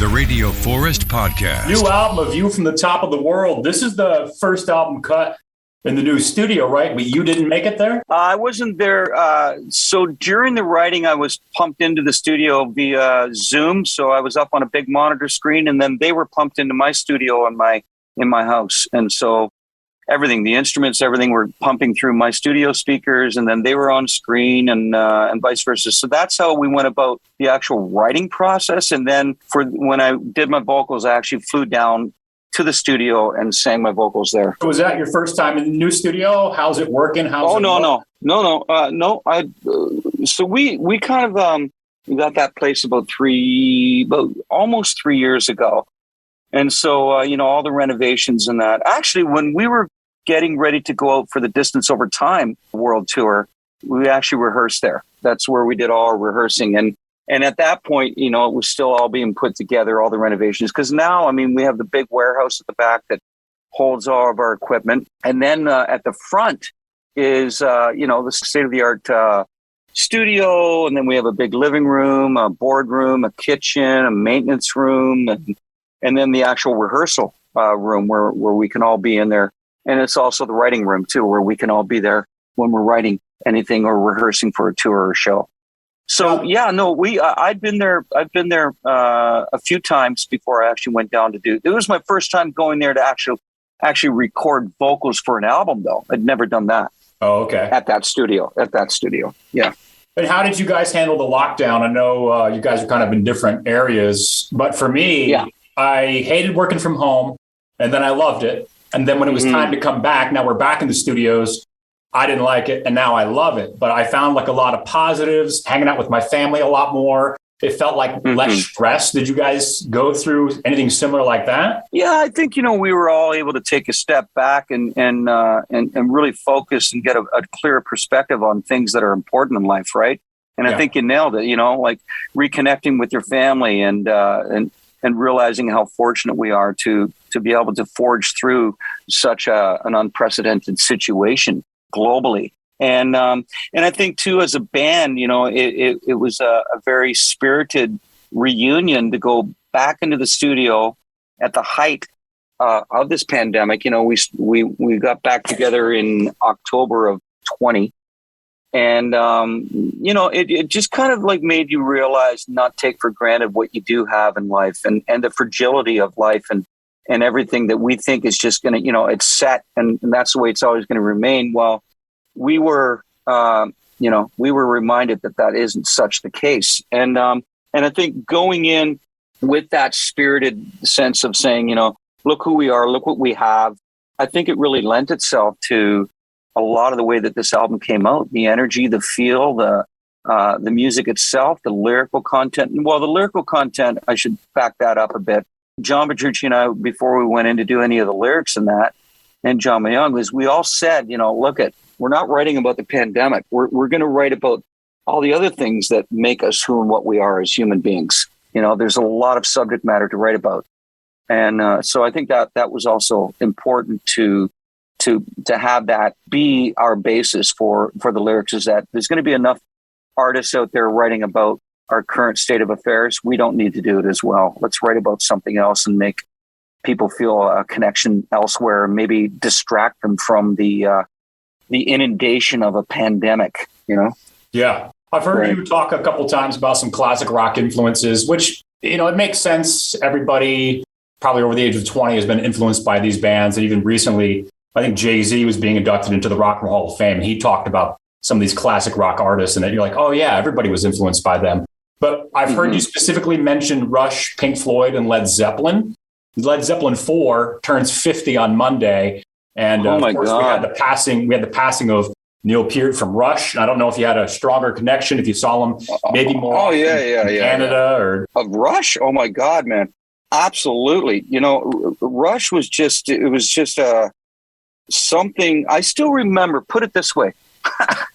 The Radio Forest Podcast. New album, A View from the Top of the World. This is the first album cut in the new studio, right? But you didn't make it there? I wasn't there. So during the writing, I was pumped into the studio via Zoom. So I was up on a big monitor screen, and then they were pumped into my studio in my house. And so everything, the instruments, everything were pumping through my studio speakers, and then they were on screen and vice versa. So that's how we went about the actual writing process. And then for when I did my vocals, I actually flew down to the studio and sang my vocals there. Was that your first time in the new studio? How's it working? No. So we kind of we got that place about almost 3 years ago. And so, all the renovations and that. Actually, when we were getting ready to go out for the Distance Over Time World Tour, we actually rehearsed there. That's where we did all our rehearsing. And at that point, it was still all being put together, all the renovations. Because now, we have the big warehouse at the back that holds all of our equipment. And then at the front is, the state-of-the-art studio. And then we have a big living room, a boardroom, a kitchen, a maintenance room, and then the actual rehearsal room where we can all be in there. And it's also the writing room, too, where we can all be there when we're writing anything or rehearsing for a tour or a show. So, I've been there a few times before I actually went down to do. It was my first time going there to actually record vocals for an album, though. I'd never done that. Oh, okay. At that studio. Yeah. And how did you guys handle the lockdown? I know you guys are kind of in different areas, but for me, I hated working from home, and then I loved it. And then when it was time to come back, now we're back in the studios, I didn't like it, and now I love it. But I found a lot of positives, hanging out with my family a lot more. It felt like less stress. Did you guys go through anything similar like that? Yeah, I think, we were all able to take a step back and really focus and get a clearer perspective on things that are important in life, right? And I think you nailed it, like reconnecting with your family and realizing how fortunate we are to be able to forge through such an unprecedented situation globally. And I think too, as a band, it was a very spirited reunion to go back into the studio at the height of this pandemic. We got back together in October of 20. And, it just kind of made you realize, not take for granted what you do have in life and the fragility of life and everything that we think is just going to, it's set and that's the way it's always going to remain. Well, we were reminded that isn't such the case. And I think going in with that spirited sense of saying, look who we are, look what we have. I think it really lent itself to a lot of the way that this album came out, the energy, the feel, the music itself, the lyrical content. Well, the lyrical content, I should back that up a bit. John Petrucci and I, before we went in to do any of the lyrics in that, and John Mayung, we all said, we're not writing about the pandemic. We're going to write about all the other things that make us who and what we are as human beings. There's a lot of subject matter to write about. And so I think that was also important to have that be our basis for the lyrics, is that there's going to be enough artists out there writing about our current state of affairs. We don't need to do it as well. Let's write about something else and make people feel a connection elsewhere, and maybe distract them from the inundation of a pandemic, Yeah. I've heard you talk a couple times about some classic rock influences, which, it makes sense. Everybody probably over the age of 20 has been influenced by these bands. And even recently, I think Jay-Z was being inducted into the Rock and Roll Hall of Fame. And he talked about some of these classic rock artists, and you're like, oh yeah, everybody was influenced by them. But I've heard you specifically mention Rush, Pink Floyd, and Led Zeppelin. Led Zeppelin 4 turns 50 on Monday. And of course, we had the passing of Neil Peart from Rush. I don't know if you had a stronger connection, if you saw him maybe more in Canada or of Rush. Oh my God, man. Absolutely. Rush was just something I still remember. Put it this way.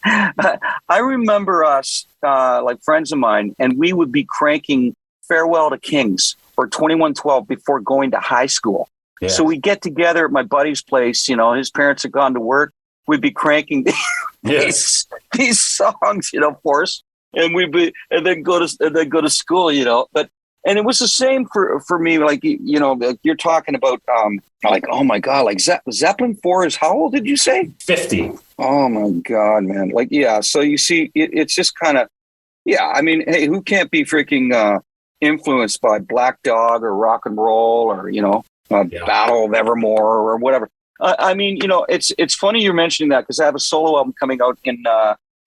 I remember us, like friends of mine, and we would be cranking Farewell to Kings or 2112 before going to high school. Yeah. So we get together at my buddy's place. His parents had gone to work. We'd be cranking these songs, for us, and then go to school. But And it was the same for me. Like, you know, like you're talking about, like, oh my God, like Zeppelin 4 is how old did you say? 50. Oh my God, man. Like, yeah. So you see, it's just kind of, yeah. I mean, hey, who can't be freaking influenced by Black Dog or rock and roll or, you know, Battle of Evermore or whatever. I mean, you know, it's funny you're mentioning that because I have a solo album coming out in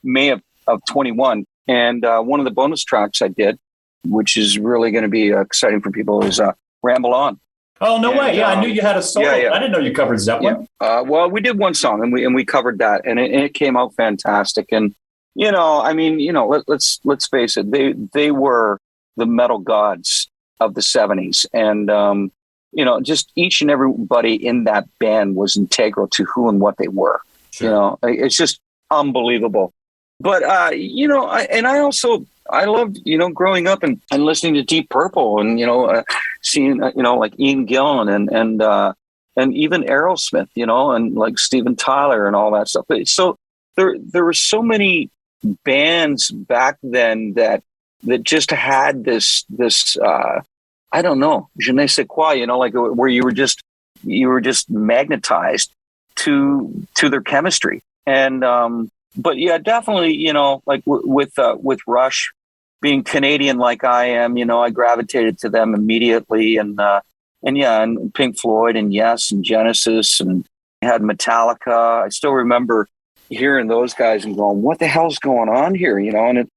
May of 21. And one of the bonus tracks I did, which is really going to be exciting for people, is Ramble On. Oh, no way. Yeah, I knew you had a solo. Yeah. I didn't know you covered Zeppelin. Yeah. Well, we did one song and we covered that and it came out fantastic. And, you know, I mean, you know, let's face it. They were the metal gods of the 70s. And, you know, just each and everybody in that band was integral to who and what they were. Sure. You know, it's just unbelievable. But, you know, I loved, you know, growing up and listening to Deep Purple and, you know, seeing, you know, like Ian Gillan and even Aerosmith, you know, and like Steven Tyler and all that stuff. So there were so many bands back then that just had this I don't know, je ne sais quoi, you know, like where you were just magnetized to their chemistry. And, but yeah, definitely, you know, like with Rush being Canadian, like I am, you know, I gravitated to them immediately. And Pink Floyd and Yes and Genesis and had Metallica. I still remember hearing those guys and going, what the hell's going on here? You know, and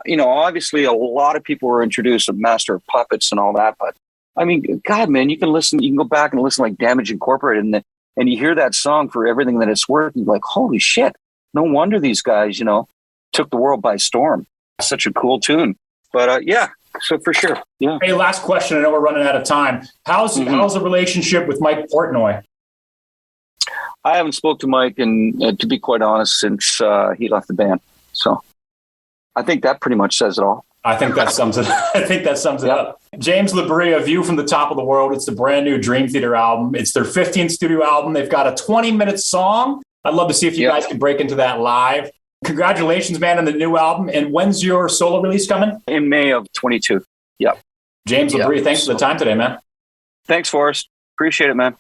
you know, obviously a lot of people were introduced to Master of Puppets and all that, but I mean, God, man, you can go back and listen like Damage Incorporated and you hear that song For Everything That It's Worth. And you're like, holy shit. No wonder these guys, you know, took the world by storm. Such a cool tune. But yeah, so for sure. Yeah. Hey, last question. I know we're running out of time. How's the relationship with Mike Portnoy? I haven't spoke to Mike, and to be quite honest, since he left the band. So I think that pretty much says it all. I think that sums it. Up. James LaBrie, A View from the Top of the World. It's the brand new Dream Theater album. It's their 15th studio album. They've got a 20-minute song. I'd love to see if you guys can break into that live. Congratulations, man, on the new album. And when's your solo release coming? In May of 22. Yep. James LaBrie, thanks for the time today, man. Thanks, Forrest. Appreciate it, man.